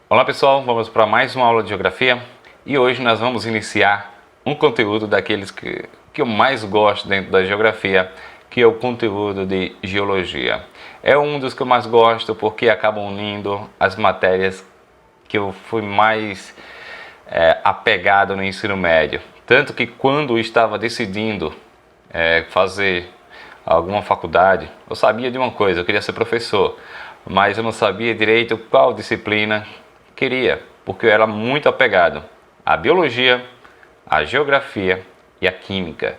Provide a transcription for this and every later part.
Olá pessoal, vamos para mais uma aula de Geografia e hoje nós vamos iniciar um conteúdo daqueles que eu mais gosto dentro da Geografia, que é o conteúdo de Geologia. É um dos que eu mais gosto porque acaba unindo as matérias que eu fui mais apegado no ensino médio. Tanto que quando eu estava decidindo fazer alguma faculdade, eu sabia de uma coisa, eu queria ser professor, mas eu não sabia direito qual disciplina queria, porque eu era muito apegado à biologia, à geografia e à química.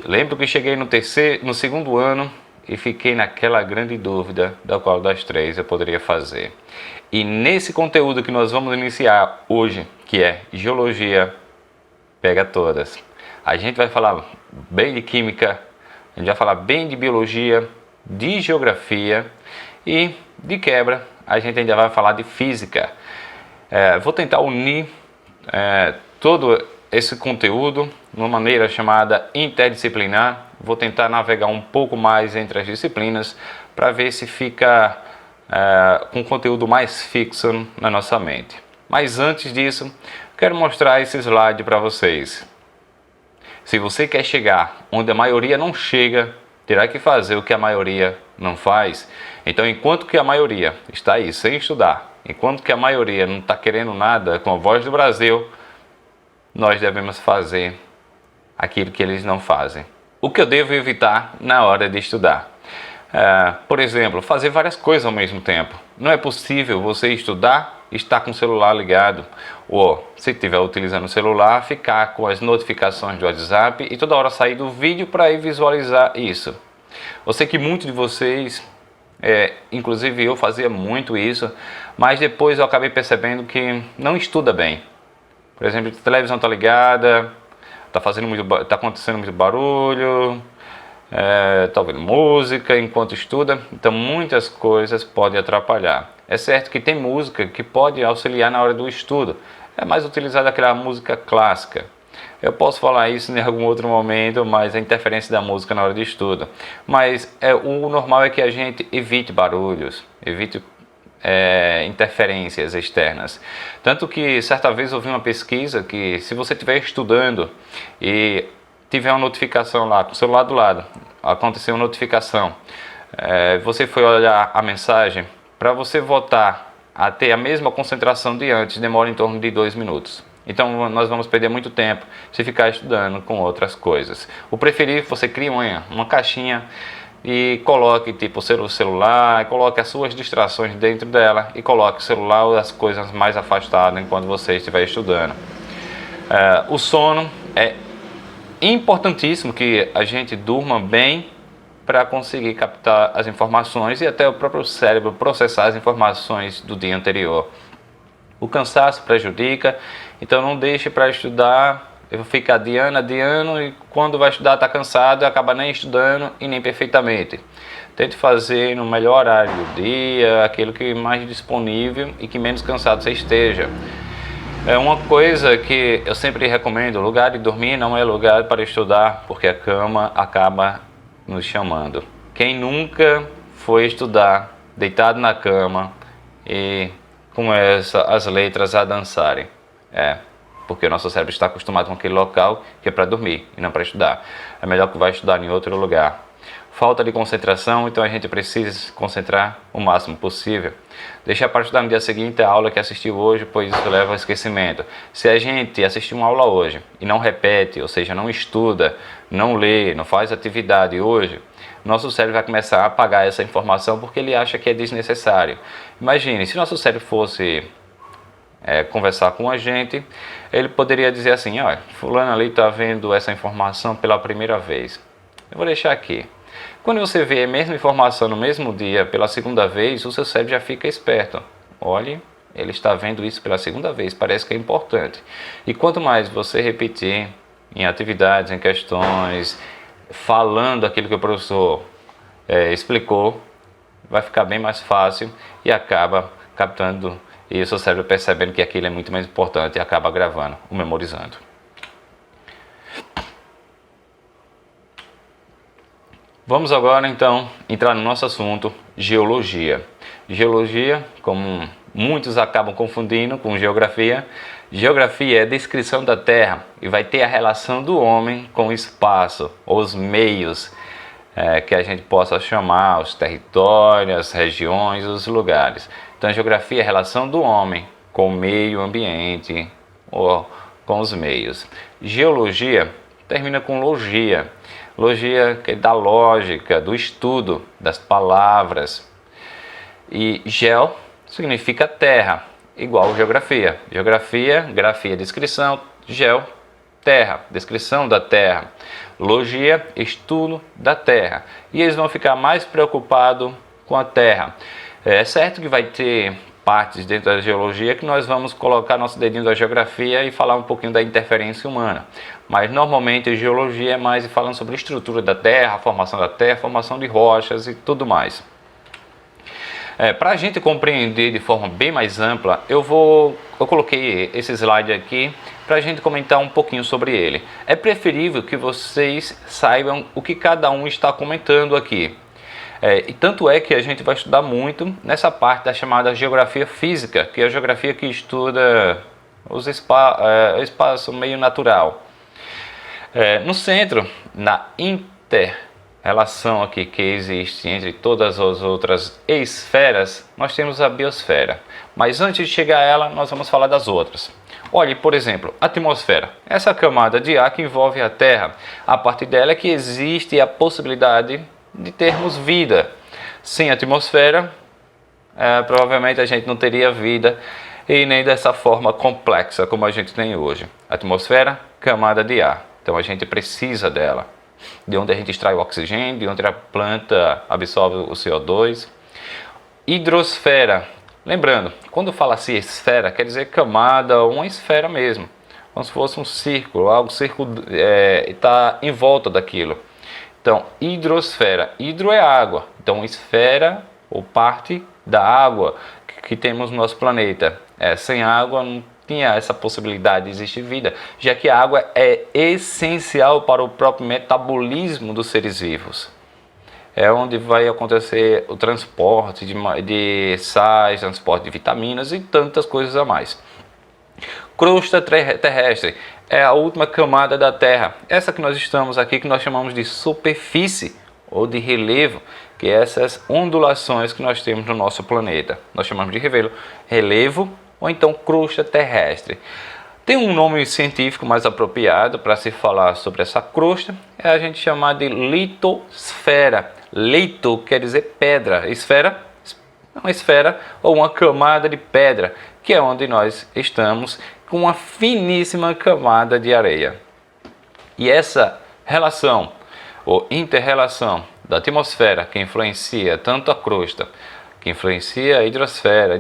Lembro que cheguei no segundo ano e fiquei naquela grande dúvida da qual das três eu poderia fazer. E nesse conteúdo que nós vamos iniciar hoje, que é Geologia, pega todas. A gente vai falar bem de química, a gente vai falar bem de biologia, de geografia e, de quebra, a gente ainda vai falar de física. Vou tentar unir todo esse conteúdo de uma maneira chamada interdisciplinar. Vou tentar navegar um pouco mais entre as disciplinas para ver se fica com um conteúdo mais fixo na nossa mente. Mas antes disso, quero mostrar esse slide para vocês. Se você quer chegar onde a maioria não chega, terá que fazer o que a maioria não faz. Então, enquanto que a maioria está aí sem estudar, enquanto que a maioria não está querendo nada com a Voz do Brasil, nós devemos fazer aquilo que eles não fazem. O que eu devo evitar na hora de estudar? Por exemplo, fazer várias coisas ao mesmo tempo. Não é possível você estudar e estar com o celular ligado, ou se estiver utilizando o celular, ficar com as notificações do WhatsApp e toda hora sair do vídeo para ir visualizar isso. Eu sei que muitos de vocês, inclusive eu fazia muito isso, mas depois eu acabei percebendo que não estuda bem. Por exemplo, a televisão está ligada, está acontecendo muito barulho, está ouvindo música enquanto estuda, então muitas coisas podem atrapalhar. É certo que tem música que pode auxiliar na hora do estudo, é mais utilizada aquela música clássica. Eu posso falar isso em algum outro momento, mas a interferência da música na hora de estudo. Mas o normal é que a gente evite barulhos, evite interferências externas. Tanto que certa vez eu vi uma pesquisa que se você estiver estudando e tiver uma notificação lá, com o celular do lado, aconteceu uma notificação, você foi olhar a mensagem, para você voltar a ter a mesma concentração de antes, demora em torno de 2 minutos. Então nós vamos perder muito tempo se ficar estudando com outras coisas. O preferível, você cria uma caixinha e coloque tipo o celular, coloque as suas distrações dentro dela e coloque o celular ou as coisas mais afastadas enquanto você estiver estudando. O sono é importantíssimo, que a gente durma bem para conseguir captar as informações e até o próprio cérebro processar as informações do dia anterior. O cansaço prejudica, então não deixe para estudar, fica adiando e quando vai estudar está cansado e acaba nem estudando e nem perfeitamente. Tente fazer no melhor horário do dia, aquilo que é mais disponível e que menos cansado você esteja. É uma coisa que eu sempre recomendo: o lugar de dormir não é lugar para estudar, porque a cama acaba nos chamando. Quem nunca foi estudar deitado na cama e começa as letras a dançarem? Porque o nosso cérebro está acostumado com aquele local que é para dormir e não para estudar. É melhor que vá estudar em outro lugar. Falta de concentração, então a gente precisa se concentrar o máximo possível. Deixar para estudar no dia seguinte a aula que assistiu hoje, pois isso leva ao esquecimento. Se a gente assistir uma aula hoje e não repete, ou seja, não estuda, não lê, não faz atividade hoje, nosso cérebro vai começar a apagar essa informação porque ele acha que é desnecessário. Imagine, se nosso cérebro fosse conversar com a gente, ele poderia dizer assim: olha, fulano ali está vendo essa informação pela primeira vez, eu vou deixar aqui. Quando você vê a mesma informação no mesmo dia pela segunda vez, o seu cérebro já fica esperto. Olhe, ele está vendo isso pela segunda vez, parece que é importante. E quanto mais você repetir em atividades, em questões, falando aquilo que o professor explicou, vai ficar bem mais fácil e acaba captando, e o seu cérebro percebendo que aquilo é muito mais importante e acaba gravando ou memorizando. Vamos agora então entrar no nosso assunto, geologia. Geologia, como muitos acabam confundindo com geografia. Geografia é descrição da Terra e vai ter a relação do homem com o espaço, os meios que a gente possa chamar, os territórios, as regiões, os lugares. Então, geografia é a relação do homem com o meio ambiente ou com os meios. Geologia termina com logia. Logia que é da lógica, do estudo das palavras. E geo significa terra, igual geografia. Geografia, grafia, descrição, geo, terra, descrição da terra. Logia, estudo da terra. E eles vão ficar mais preocupados com a terra. É certo que vai ter partes dentro da geologia que nós vamos colocar nosso dedinho da geografia e falar um pouquinho da interferência humana. Mas normalmente a geologia é mais falando sobre a estrutura da terra, a formação da terra, a formação de rochas e tudo mais. Para a gente compreender de forma bem mais ampla, eu coloquei esse slide aqui para a gente comentar um pouquinho sobre ele. É preferível que vocês saibam o que cada um está comentando aqui. E tanto é que a gente vai estudar muito nessa parte da chamada geografia física, que é a geografia que estuda o espaço meio natural. No centro, na inter-relação aqui que existe entre todas as outras esferas, nós temos a biosfera. Mas antes de chegar a ela, nós vamos falar das outras. Olhe, por exemplo, a atmosfera. Essa camada de ar que envolve a Terra. A partir dela é que existe a possibilidade de termos vida. Sem atmosfera, provavelmente a gente não teria vida e nem dessa forma complexa como a gente tem hoje. Atmosfera, camada de ar. Então a gente precisa dela. De onde a gente extrai o oxigênio, de onde a planta absorve o CO2. Hidrosfera. Lembrando, quando fala-se esfera, quer dizer camada ou uma esfera mesmo. Como se fosse um círculo, algo está em volta daquilo. Então, hidrosfera. Hidro é água. Então, esfera ou parte da água que temos no nosso planeta. Sem água não tinha essa possibilidade de existir vida, já que a água é essencial para o próprio metabolismo dos seres vivos. É onde vai acontecer o transporte de sais, transporte de vitaminas e tantas coisas a mais. Crosta terrestre é a última camada da Terra. Essa que nós estamos aqui, que nós chamamos de superfície ou de relevo, que é essas ondulações que nós temos no nosso planeta. Nós chamamos de relevo ou então crosta terrestre. Tem um nome científico mais apropriado para se falar sobre essa crosta, é a gente chamar de litosfera. Lito quer dizer pedra, esfera, uma esfera ou uma camada de pedra, que é onde nós estamos com uma finíssima camada de areia. E essa relação ou inter-relação da atmosfera, que influencia tanto a crosta, que influencia a hidrosfera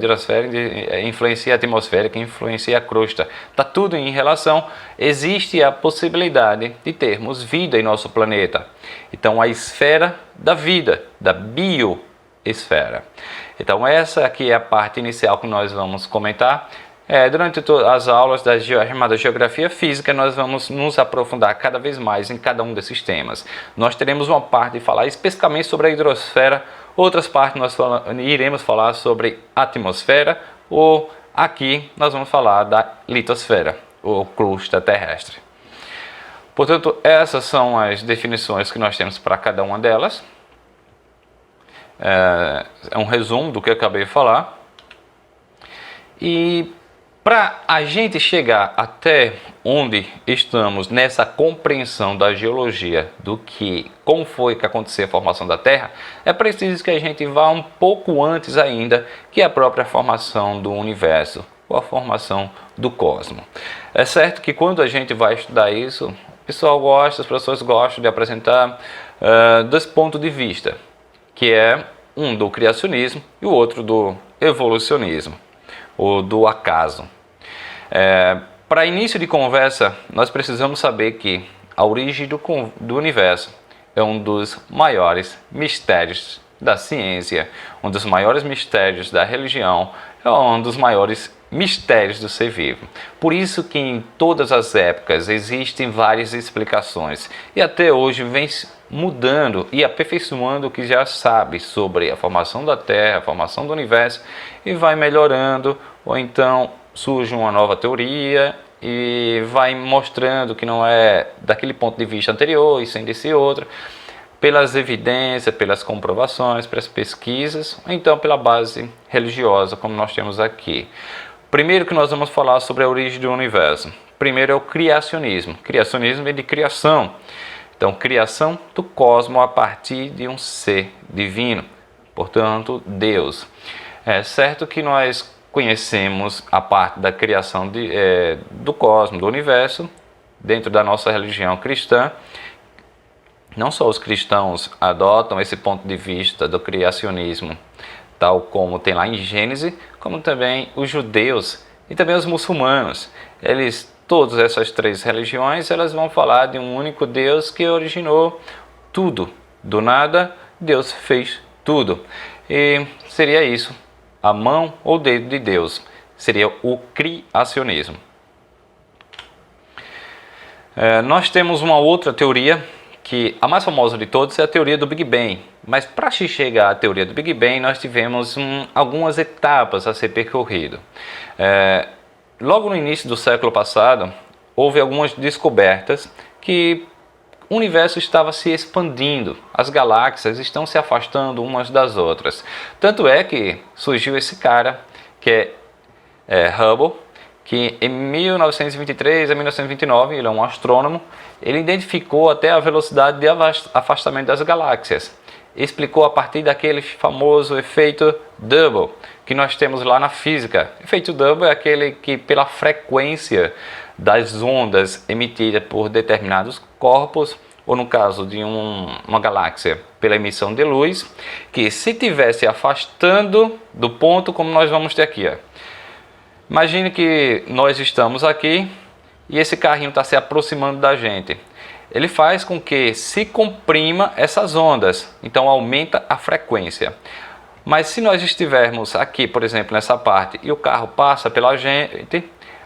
influencia a atmosfera, que influencia a crosta, está tudo em relação, existe a possibilidade de termos vida em nosso planeta. Então a esfera da vida, da biosfera. Então essa aqui é a parte inicial que nós vamos comentar. Durante as aulas da chamada geografia física, nós vamos nos aprofundar cada vez mais em cada um desses temas. Nós teremos uma parte de falar especificamente sobre a hidrosfera, outras partes nós iremos falar sobre a atmosfera, ou aqui nós vamos falar da litosfera, ou crosta terrestre. Portanto, essas são as definições que nós temos para cada uma delas. É um resumo do que eu acabei de falar. E para a gente chegar até onde estamos nessa compreensão da geologia, como foi que aconteceu a formação da Terra, é preciso que a gente vá um pouco antes ainda, que é a própria formação do universo, ou a formação do cosmos. É certo que quando a gente vai estudar isso, as pessoas gostam de apresentar dois pontos de vista, que é um do criacionismo e o outro do evolucionismo, ou do acaso. Para início de conversa, nós precisamos saber que a origem do universo é um dos maiores mistérios da ciência, um dos maiores mistérios da religião, é um dos maiores mistérios do ser vivo. Por isso que em todas as épocas existem várias explicações e até hoje mudando e aperfeiçoando o que já sabe sobre a formação da Terra, a formação do universo, e vai melhorando, ou então surge uma nova teoria e vai mostrando que não é daquele ponto de vista anterior e sim desse outro, pelas evidências, pelas comprovações, pelas pesquisas, ou então pela base religiosa, como nós temos aqui. Primeiro que nós vamos falar sobre a origem do universo. Primeiro é o criacionismo. Criacionismo vem de criação. Então, criação do cosmos a partir de um ser divino, portanto, Deus. É certo que nós conhecemos a parte da criação do cosmos, do universo, dentro da nossa religião cristã. Não só os cristãos adotam esse ponto de vista do criacionismo, tal como tem lá em Gênesis, como também os judeus e também os muçulmanos. Todas essas três religiões, elas vão falar de um único Deus que originou tudo. Do nada, Deus fez tudo. E seria isso, a mão ou dedo de Deus. Seria o criacionismo. Nós temos uma outra teoria, que a mais famosa de todas é a teoria do Big Bang. Mas para se chegar à teoria do Big Bang, nós tivemos algumas etapas a ser percorrido. Logo no início do século passado, houve algumas descobertas que o universo estava se expandindo, as galáxias estão se afastando umas das outras. Tanto é que surgiu esse cara, que é Hubble, que em 1923 a 1929, ele é um astrônomo, ele identificou até a velocidade de afastamento das galáxias. Explicou a partir daquele famoso efeito Hubble, que nós temos lá na física. O efeito Hubble é aquele que, pela frequência das ondas emitidas por determinados corpos, ou no caso de uma galáxia, pela emissão de luz, que se estivesse afastando do ponto, como nós vamos ter aqui, imagine que nós estamos aqui e esse carrinho está se aproximando da gente. Ele faz com que se comprima essas ondas, então aumenta a frequência. Mas se nós estivermos aqui, por exemplo, nessa parte, e o carro passa pela gente,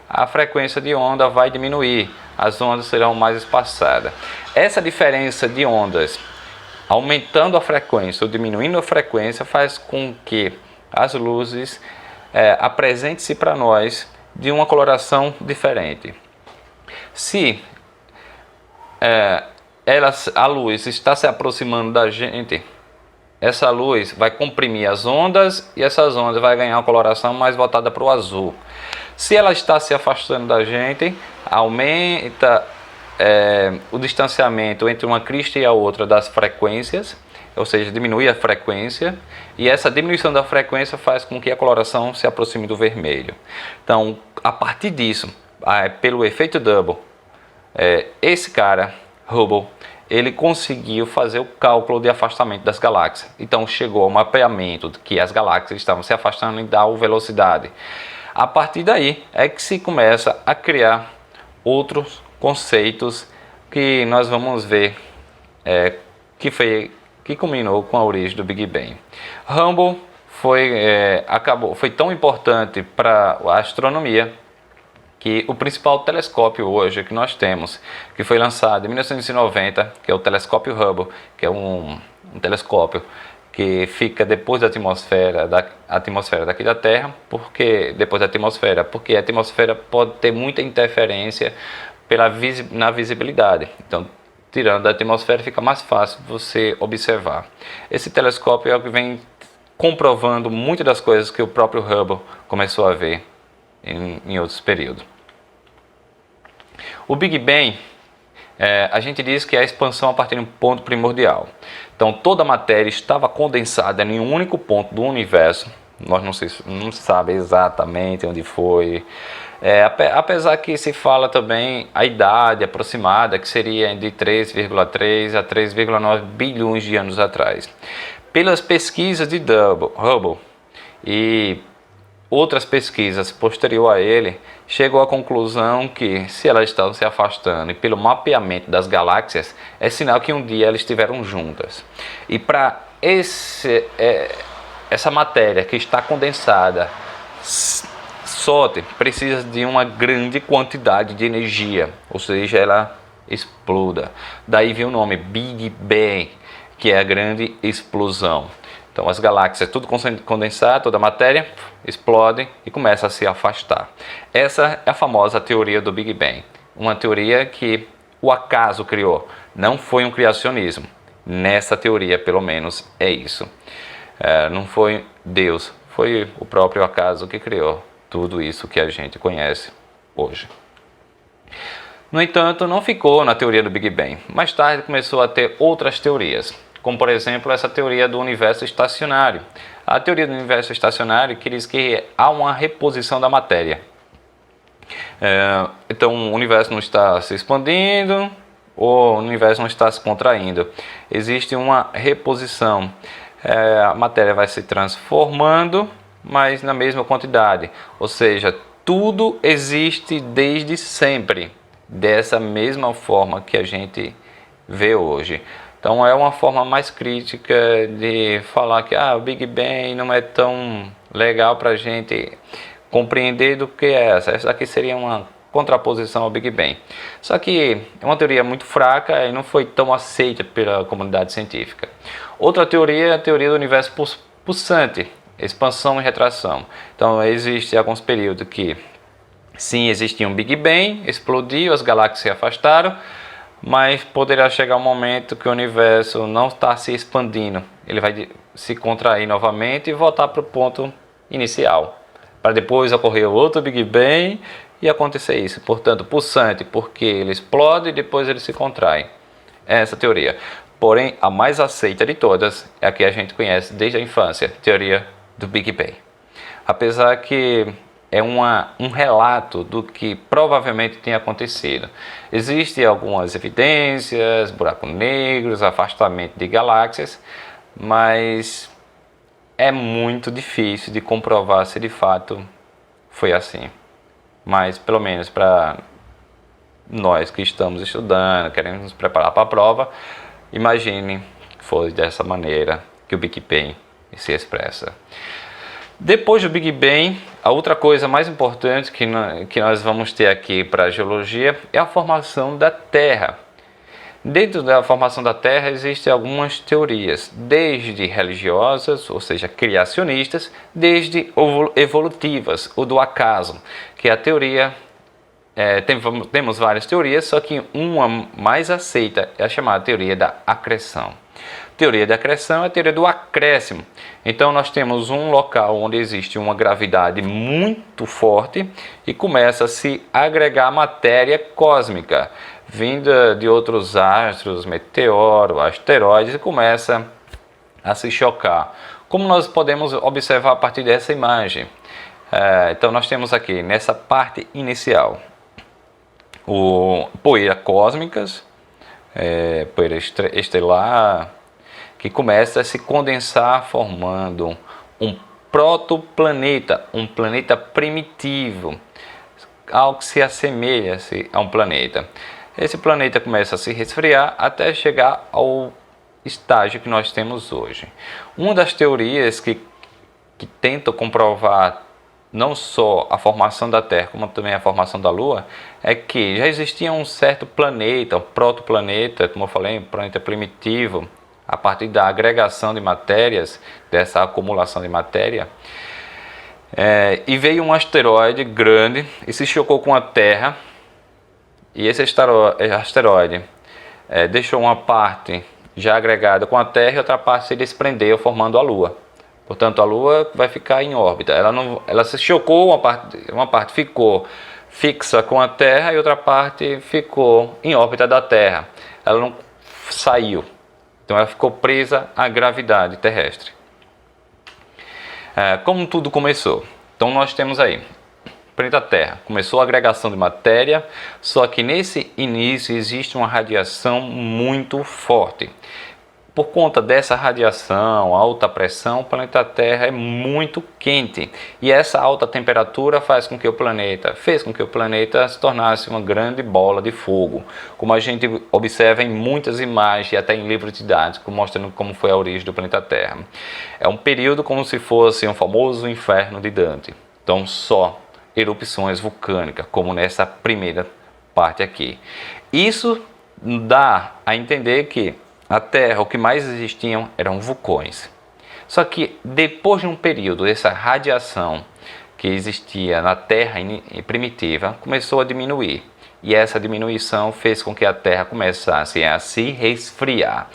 a frequência de onda vai diminuir, as ondas serão mais espaçadas. Essa diferença de ondas, aumentando a frequência ou diminuindo a frequência, faz com que as luzes apresentem-se para nós de uma coloração diferente. Se a luz está se aproximando da gente, essa luz vai comprimir as ondas e essas ondas vai ganhar uma coloração mais voltada para o azul. Se ela está se afastando da gente, aumenta o distanciamento entre uma crista e a outra das frequências, ou seja, diminui a frequência, e essa diminuição da frequência faz com que a coloração se aproxime do vermelho. Então, a partir disso, pelo efeito Hubble, esse cara, Hubble, ele conseguiu fazer o cálculo de afastamento das galáxias. Então chegou ao mapeamento de que as galáxias estavam se afastando em tal velocidade. A partir daí é que se começa a criar outros conceitos que nós vamos ver que culminou com a origem do Big Bang. Hubble foi tão importante para a astronomia que o principal telescópio hoje que nós temos, que foi lançado em 1990, que é o telescópio Hubble, que é um telescópio que fica depois da atmosfera daqui da Terra. Porque depois da atmosfera? Porque a atmosfera pode ter muita interferência na visibilidade. Então, tirando a atmosfera, fica mais fácil você observar. Esse telescópio é o que vem comprovando muitas das coisas que o próprio Hubble começou a ver em outros períodos. O Big Bang, a gente diz que é a expansão a partir de um ponto primordial. Então toda a matéria estava condensada em um único ponto do universo. Nós não sabemos exatamente onde foi. Apesar que se fala também a idade aproximada, que seria de 3,3 a 3,9 bilhões de anos atrás. Pelas pesquisas de Hubble e outras pesquisas posterior a ele, chegou à conclusão que, se elas estavam se afastando e pelo mapeamento das galáxias, é sinal que um dia elas estiveram juntas. E para essa matéria que está condensada precisa de uma grande quantidade de energia, ou seja, ela exploda. Daí vem o nome Big Bang, que é a grande explosão. Então as galáxias, tudo condensado, toda a matéria explode e começa a se afastar. Essa é a famosa teoria do Big Bang. Uma teoria que o acaso criou, não foi um criacionismo. Nessa teoria, pelo menos, é isso. Não foi Deus, foi o próprio acaso que criou tudo isso que a gente conhece hoje. No entanto, não ficou na teoria do Big Bang. Mais tarde começou a ter outras teorias, como por exemplo essa teoria do universo estacionário. A teoria do universo estacionário que diz que há uma reposição da matéria. Então o universo não está se expandindo, ou o universo não está se contraindo. Existe uma reposição. A matéria vai se transformando, mas na mesma quantidade. Ou seja, tudo existe desde sempre, dessa mesma forma que a gente vê hoje. Então é uma forma mais crítica de falar que o Big Bang não é tão legal para a gente compreender do que é essa. Essa aqui seria uma contraposição ao Big Bang. Só que é uma teoria muito fraca e não foi tão aceita pela comunidade científica. Outra teoria é a teoria do universo pulsante, expansão e retração. Então existem alguns períodos que sim, existia um Big Bang, explodiu, as galáxias se afastaram, mas poderá chegar um momento que o universo não está se expandindo. Ele vai se contrair novamente e voltar para o ponto inicial, para depois ocorrer outro Big Bang e acontecer isso. Portanto, pulsante, porque ele explode e depois ele se contrai. É essa teoria. Porém, a mais aceita de todas é a que a gente conhece desde a infância, teoria do Big Bang. Apesar que é um relato do que provavelmente tem acontecido. Existem algumas evidências, buracos negros, afastamento de galáxias, mas é muito difícil de comprovar se de fato foi assim. Mas pelo menos para nós que estamos estudando, queremos nos preparar para a prova, imagine que foi dessa maneira que o Big Bang se expressa. Depois do Big Bang, a outra coisa mais importante que nós vamos ter aqui para a geologia é a formação da Terra. Dentro da formação da Terra existem algumas teorias, desde religiosas, ou seja, criacionistas, desde evolutivas, o do acaso, que é a teoria, temos várias teorias, só que uma mais aceita é a chamada teoria da acreção. Teoria da acreção é a teoria do acréscimo. Então nós temos um local onde existe uma gravidade muito forte e começa a se agregar matéria cósmica, vinda de outros astros, meteoros, asteroides, e começa a se chocar. Como nós podemos observar a partir dessa imagem? Então nós temos aqui nessa parte inicial poeira cósmicas, poeira estelar, que começa a se condensar formando um protoplaneta, um planeta primitivo, algo que se assemelha a um planeta. Esse planeta começa a se resfriar até chegar ao estágio que nós temos hoje. Uma das teorias que tenta comprovar não só a formação da Terra, como também a formação da Lua, é que já existia um certo planeta, um protoplaneta, como eu falei, um planeta primitivo, a partir da agregação de matérias, dessa acumulação de matéria, e veio um asteroide grande e se chocou com a Terra, e esse asteroide deixou uma parte já agregada com a Terra e outra parte se desprendeu, formando a Lua. Portanto, a Lua vai ficar em órbita. Ela se chocou, uma parte ficou fixa com a Terra e outra parte ficou em órbita da Terra. Ela não saiu. Então ela ficou presa à gravidade terrestre. Como tudo começou? Então nós temos aí, planeta Terra, começou a agregação de matéria, só que nesse início existe uma radiação muito forte. Por conta dessa radiação, alta pressão, o planeta Terra é muito quente. E essa alta temperatura fez com que o planeta se tornasse uma grande bola de fogo. Como a gente observa em muitas imagens e até em livros didáticos, mostrando como foi a origem do planeta Terra. É um período como se fosse um famoso inferno de Dante. Então só erupções vulcânicas, como nessa primeira parte aqui. Isso dá a entender que a Terra, o que mais existiam eram vulcões. Só que depois de um período, essa radiação que existia na Terra primitiva começou a diminuir. E essa diminuição fez com que a Terra começasse a se resfriar.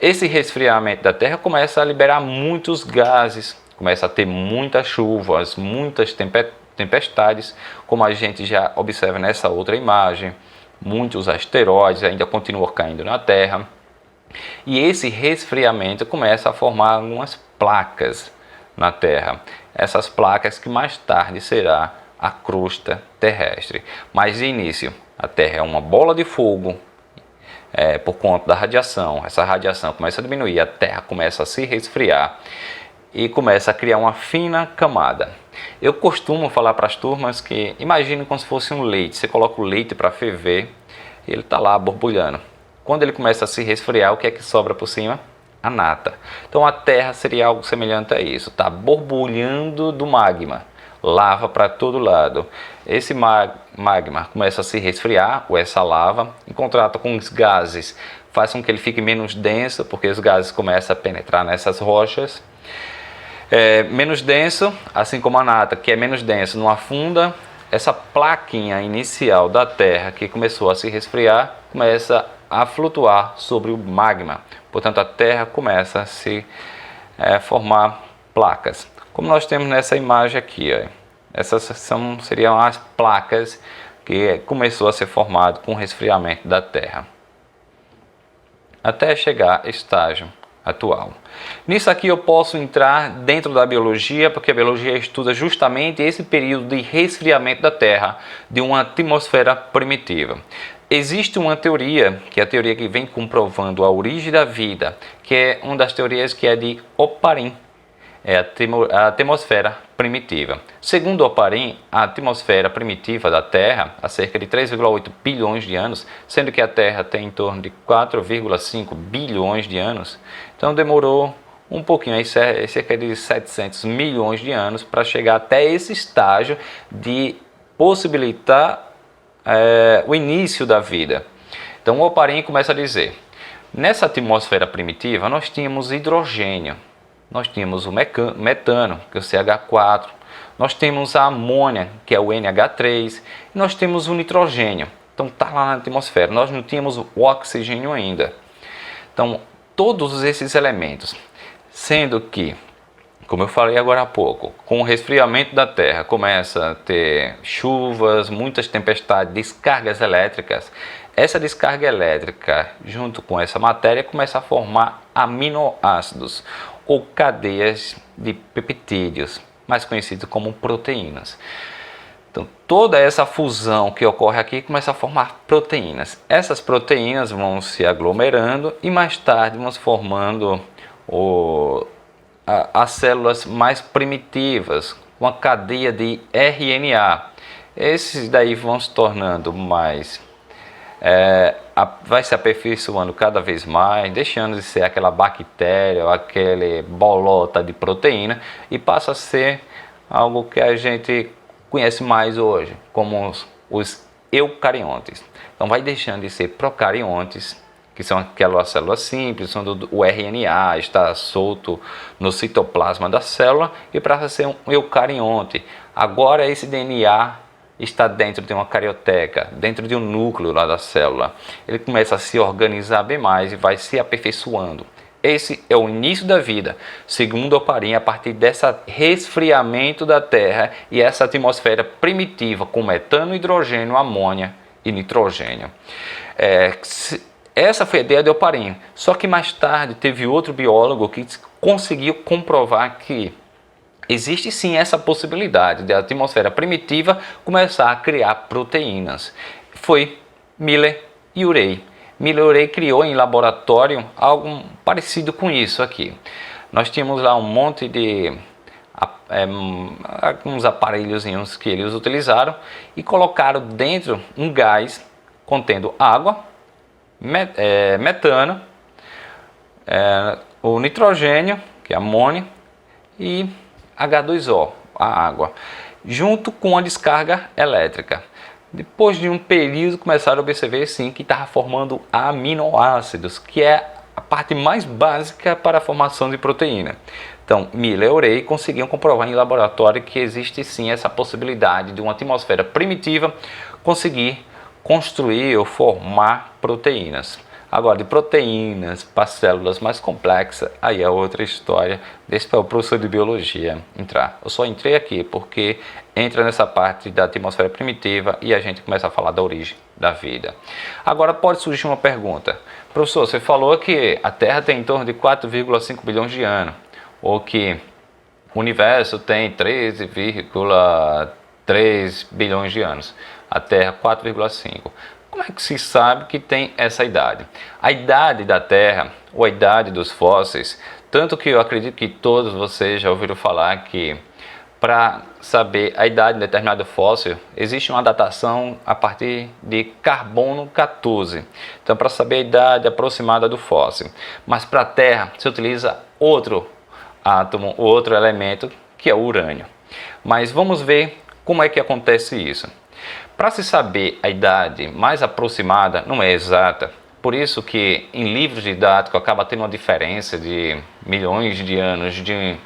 Esse resfriamento da Terra começa a liberar muitos gases, começa a ter muitas chuvas, muitas tempestades, como a gente já observa nessa outra imagem. Muitos asteroides ainda continuam caindo na Terra. E esse resfriamento começa a formar algumas placas na Terra. Essas placas que mais tarde será a crosta terrestre. Mas de início, a Terra é uma bola de fogo por conta da radiação. Essa radiação começa a diminuir, a Terra começa a se resfriar e começa a criar uma fina camada. Eu costumo falar para as turmas que imagine como se fosse um leite. Você coloca o leite para ferver e ele está lá borbulhando. Quando ele começa a se resfriar, o que é que sobra por cima? A nata. Então a Terra seria algo semelhante a isso. Está borbulhando do magma. Lava para todo lado. Esse magma começa a se resfriar, ou essa lava, em contato com os gases, faz com que ele fique menos denso, porque os gases começam a penetrar nessas rochas. Menos denso, assim como a nata, que é menos denso, não afunda. Essa plaquinha inicial da Terra, que começou a se resfriar, começa a flutuar sobre o magma. Portanto, a Terra começa a se formar placas. Como nós temos nessa imagem aqui, ó. Essas seriam as placas que começou a ser formado com o resfriamento da Terra, até chegar ao estágio atual. Nisso aqui eu posso entrar dentro da biologia, porque a biologia estuda justamente esse período de resfriamento da Terra, de uma atmosfera primitiva. Existe uma teoria, que é a teoria que vem comprovando a origem da vida, que é uma das teorias que é de Oparin, é a atmosfera primitiva. Segundo Oparin, a atmosfera primitiva da Terra há cerca de 3,8 bilhões de anos, sendo que a Terra tem em torno de 4,5 bilhões de anos. Então demorou um pouquinho, aí cerca de 700 milhões de anos para chegar até esse estágio de possibilitar o início da vida. Então o Oparin começa a dizer, nessa atmosfera primitiva nós tínhamos hidrogênio, nós tínhamos o metano, que é o CH4, nós temos a amônia, que é o NH3, e nós temos o nitrogênio. Então está lá na atmosfera, nós não tínhamos o oxigênio ainda. Então todos esses elementos, sendo que, como eu falei agora há pouco, com o resfriamento da Terra começa a ter chuvas, muitas tempestades, descargas elétricas. Essa descarga elétrica, junto com essa matéria, começa a formar aminoácidos ou cadeias de peptídeos, mais conhecidos como proteínas. Então, toda essa fusão que ocorre aqui começa a formar proteínas. Essas proteínas vão se aglomerando e mais tarde vão se formando as células mais primitivas, uma cadeia de RNA. Esses daí vão se tornando mais, vai se aperfeiçoando cada vez mais, deixando de ser aquela bactéria ou aquele bolota de proteína e passa a ser algo que a gente conhece mais hoje, como os eucariontes. Então vai deixando de ser procariontes, que são aquelas células simples, onde o RNA está solto no citoplasma da célula, e passa a ser um eucarionte. Agora esse DNA está dentro de uma carioteca, dentro de um núcleo lá da célula. Ele começa a se organizar bem mais e vai se aperfeiçoando. Esse é o início da vida, segundo Oparin, a partir desse resfriamento da Terra e essa atmosfera primitiva com metano, hidrogênio, amônia e nitrogênio. Essa foi a ideia de Oparin, só que mais tarde teve outro biólogo que conseguiu comprovar que existe sim essa possibilidade de a atmosfera primitiva começar a criar proteínas. Foi Miller e Urey. Miller e Urey criou em laboratório algo parecido com isso aqui. Nós tínhamos lá um monte de alguns aparelhozinhos que eles utilizaram e colocaram dentro um gás contendo água, metano, o nitrogênio, que é amônia, e H2O, a água, junto com a descarga elétrica. Depois de um período começaram a observar sim que estava formando aminoácidos, que é a parte mais básica para a formação de proteína. Então, Miller e Urey conseguiram comprovar em laboratório que existe sim essa possibilidade de uma atmosfera primitiva conseguir construir ou formar proteínas. Agora, de proteínas para células mais complexas, aí é outra história. Deixa para o professor de biologia entrar. Eu só entrei aqui porque entra nessa parte da atmosfera primitiva e a gente começa a falar da origem da vida. Agora pode surgir uma pergunta. Professor, você falou que a Terra tem em torno de 4,5 bilhões de anos, ou que o universo tem 13,3 bilhões de anos. A Terra 4,5. Como é que se sabe que tem essa idade? A idade da Terra, ou a idade dos fósseis, tanto que eu acredito que todos vocês já ouviram falar que para saber a idade de determinado fóssil, existe uma datação a partir de carbono 14. Então, para saber a idade aproximada do fóssil. Mas para a Terra, se utiliza outro átomo, outro elemento, que é o urânio. Mas vamos ver como é que acontece isso. Para se saber a idade mais aproximada, não é exata, por isso que em livros didáticos acaba tendo uma diferença de milhões de anos de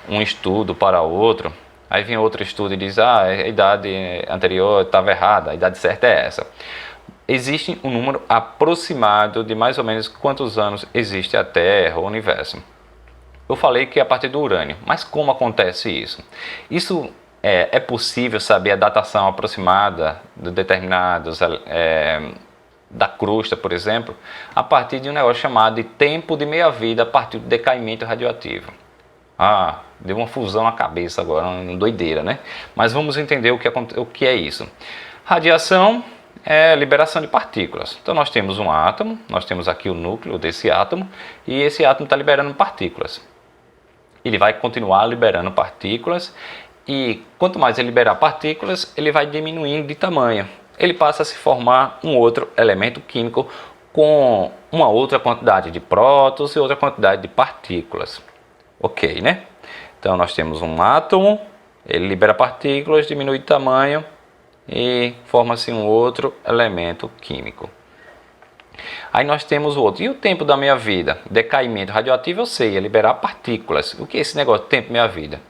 um estudo para outro. Aí vem outro estudo e diz, a idade anterior estava errada, a idade certa é essa. Existe um número aproximado de mais ou menos quantos anos existe a Terra, o universo. Eu falei que é a partir do urânio, mas como acontece isso? Isso é possível saber a datação aproximada de determinados da crosta, por exemplo, a partir de um negócio chamado de tempo de meia-vida a partir do decaimento radioativo. Deu uma fusão na cabeça agora, uma doideira, né? Mas vamos entender o que é isso. Radiação é liberação de partículas. Então nós temos um átomo, nós temos aqui o núcleo desse átomo, e esse átomo está liberando partículas. Ele vai continuar liberando partículas, e quanto mais ele liberar partículas, ele vai diminuindo de tamanho. Ele passa a se formar um outro elemento químico com uma outra quantidade de prótons e outra quantidade de partículas. Ok, né? Então nós temos um átomo, ele libera partículas, diminui de tamanho e forma-se um outro elemento químico. Aí nós temos o outro. E o tempo da meia-vida? Decaimento radioativo, eu sei, é liberar partículas. O que é esse negócio de tempo de meia-vida?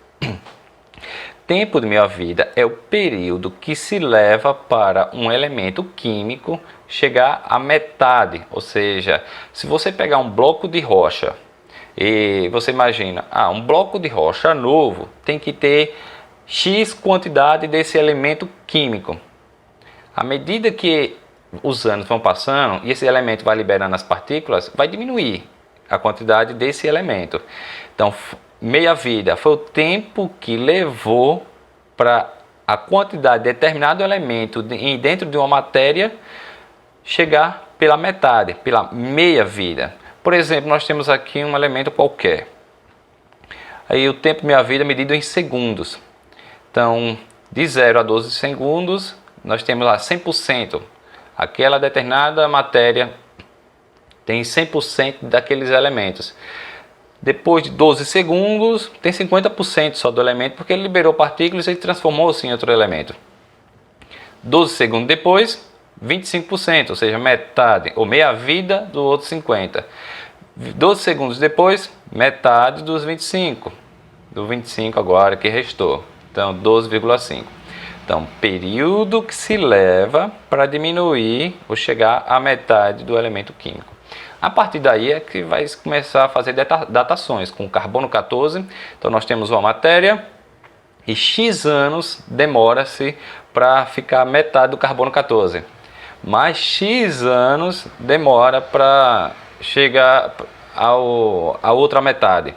Tempo de meia-vida é o período que se leva para um elemento químico chegar à metade. Ou seja, se você pegar um bloco de rocha e você imagina, um bloco de rocha novo tem que ter X quantidade desse elemento químico. À medida que os anos vão passando e esse elemento vai liberando as partículas, vai diminuir a quantidade desse elemento. Então, meia-vida foi o tempo que levou para a quantidade de determinado elemento dentro de uma matéria chegar pela metade, pela meia-vida. Por exemplo, nós temos aqui um elemento qualquer. Aí o tempo de meia-vida é medido em segundos. Então, de 0 a 12 segundos, nós temos lá 100%. Aquela determinada matéria tem 100% daqueles elementos. Depois de 12 segundos, tem 50% só do elemento, porque ele liberou partículas e transformou-se em outro elemento. 12 segundos depois, 25%, ou seja, metade, ou meia-vida do outro 50%. 12 segundos depois, metade dos 25%. Do 25 agora que restou. Então, 12,5%. Então, período que se leva para diminuir ou chegar à metade do elemento químico. A partir daí é que vai começar a fazer datações com carbono 14. Então nós temos uma matéria e X anos demora-se para ficar metade do carbono 14. Mais X anos demora para chegar à outra metade.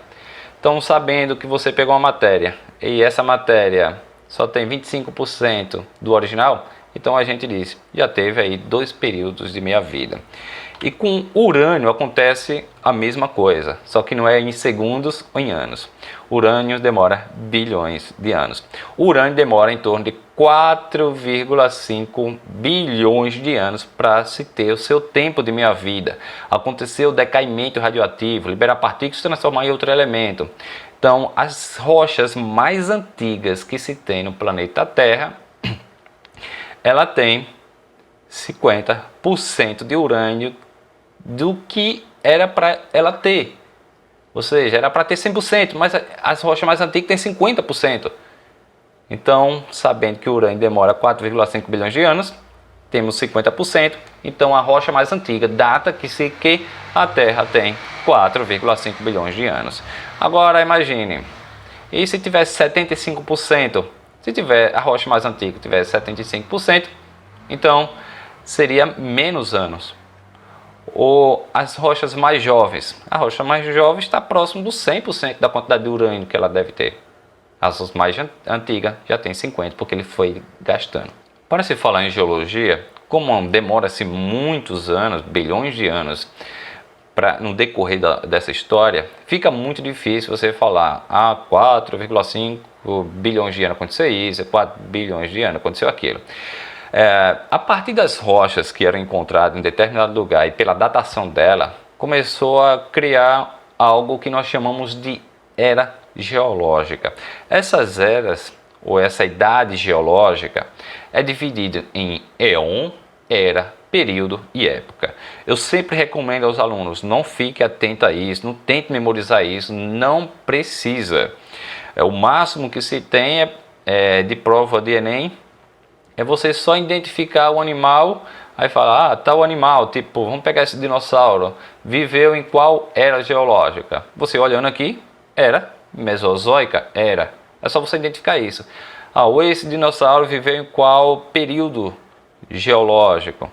Então, sabendo que você pegou uma matéria e essa matéria só tem 25% do original, então a gente diz, já teve aí 2 períodos de meia-vida. E com urânio acontece a mesma coisa, só que não é em segundos ou em anos. Urânio demora bilhões de anos. O urânio demora em torno de 4,5 bilhões de anos para se ter o seu tempo de meia-vida. Aconteceu o decaimento radioativo, liberar partículas e transformar em outro elemento. Então, as rochas mais antigas que se tem no planeta Terra ela tem 50% de urânio do que era para ela ter. Ou seja, era para ter 100%, mas as rochas mais antigas têm 50%. Então, sabendo que o urânio demora 4,5 bilhões de anos, temos 50%. Então, a rocha mais antiga data que a Terra tem 4,5 bilhões de anos. Agora, imagine, e se tivesse 75%? Se tiver a rocha mais antiga tivesse 75%, então seria menos anos. Ou as rochas mais jovens. A rocha mais jovem está próximo dos 100% da quantidade de urânio que ela deve ter. As mais antigas já tem 50%, porque ele foi gastando. Para se falar em geologia, como demora-se muitos anos, bilhões de anos, no decorrer dessa história, fica muito difícil você falar 4,5 bilhões de anos aconteceu isso, 4 bilhões de anos aconteceu aquilo. A partir das rochas que eram encontradas em determinado lugar e pela datação dela, começou a criar algo que nós chamamos de era geológica. Essas eras, ou essa idade geológica, é dividida em éon, era, período e época. Eu sempre recomendo aos alunos, não fique atento a isso, não tente memorizar isso, não precisa. O máximo que se tem de prova de Enem é você só identificar o animal, aí falar, tal animal, tipo, vamos pegar esse dinossauro, viveu em qual era geológica? Você olhando aqui, era mesozoica, era. É só você identificar isso. Esse dinossauro viveu em qual período geológico?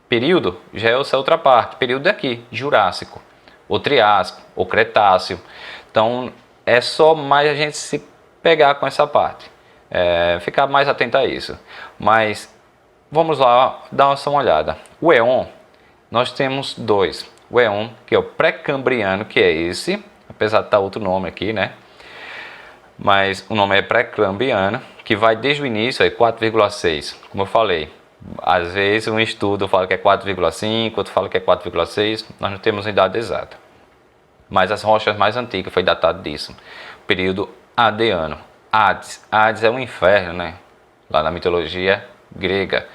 Período já é essa outra parte. Período aqui, Jurássico, ou Triássico, ou Cretáceo. Então é só mais a gente se pegar com essa parte, ficar mais atento a isso. Mas vamos lá dar uma olhada. O éon, nós temos dois. O éon, que é o pré-cambriano, que é esse, apesar de estar outro nome aqui, né? Mas o nome é pré-cambriano, que vai desde o início, 4,6, como eu falei. Às vezes um estudo fala que é 4,5, outro fala que é 4,6, nós não temos a idade exata. Mas as rochas mais antigas foi datado disso, período Adeano. Hades é um inferno, né? Lá na mitologia grega.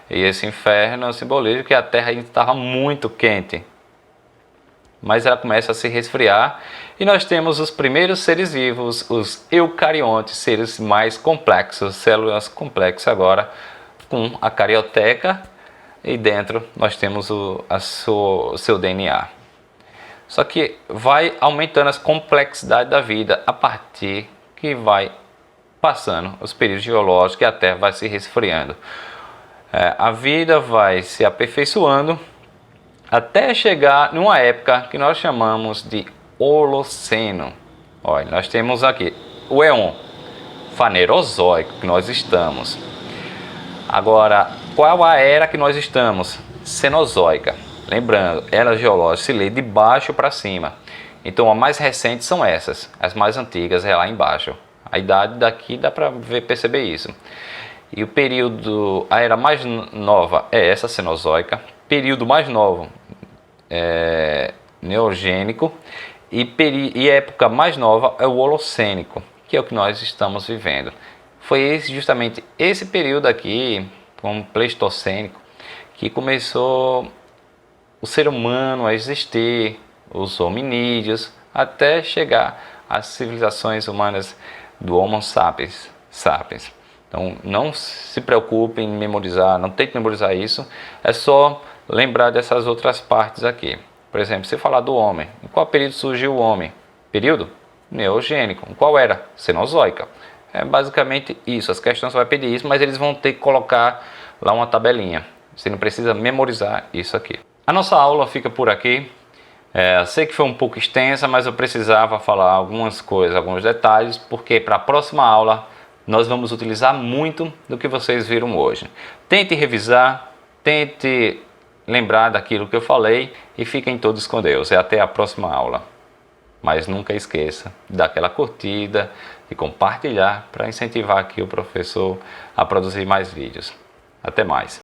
E esse inferno simboliza que a Terra ainda estava muito quente. Mas ela começa a se resfriar e nós temos os primeiros seres vivos, os eucariontes, seres mais complexos, células complexas agora, com a carioteca, e dentro nós temos o seu DNA. Só que vai aumentando as complexidades da vida a partir que vai passando os períodos geológicos e a Terra vai se resfriando. A vida vai se aperfeiçoando até chegar numa época que nós chamamos de Holoceno. Olha, nós temos aqui o éon fanerozoico que nós estamos. Agora, qual a era que nós estamos? Cenozoica. Lembrando, era geológica se lê de baixo para cima. Então, as mais recentes são essas. As mais antigas é lá embaixo. A idade daqui dá para perceber isso. E o período, a era mais nova é essa, Cenozoica. Período mais novo é Neogênico. E época mais nova é o Holocênico, que é o que nós estamos vivendo. Foi justamente esse período aqui, como Pleistocênico, que começou o ser humano a existir, os hominídeos, até chegar às civilizações humanas do Homo sapiens. Então não se preocupe em memorizar, não tente memorizar isso, é só lembrar dessas outras partes aqui. Por exemplo, se falar do homem, em qual período surgiu o homem? Período Neogênico. Em qual era? Cenozoica. É basicamente isso, as questões vão pedir isso, mas eles vão ter que colocar lá uma tabelinha. Você não precisa memorizar isso aqui. A nossa aula fica por aqui. Sei que foi um pouco extensa, mas eu precisava falar algumas coisas, alguns detalhes, porque para a próxima aula nós vamos utilizar muito do que vocês viram hoje. Tente revisar, tente lembrar daquilo que eu falei e fiquem todos com Deus. Até a próxima aula. Mas nunca esqueça de dar aquela curtida, de compartilhar para incentivar aqui o professor a produzir mais vídeos. Até mais.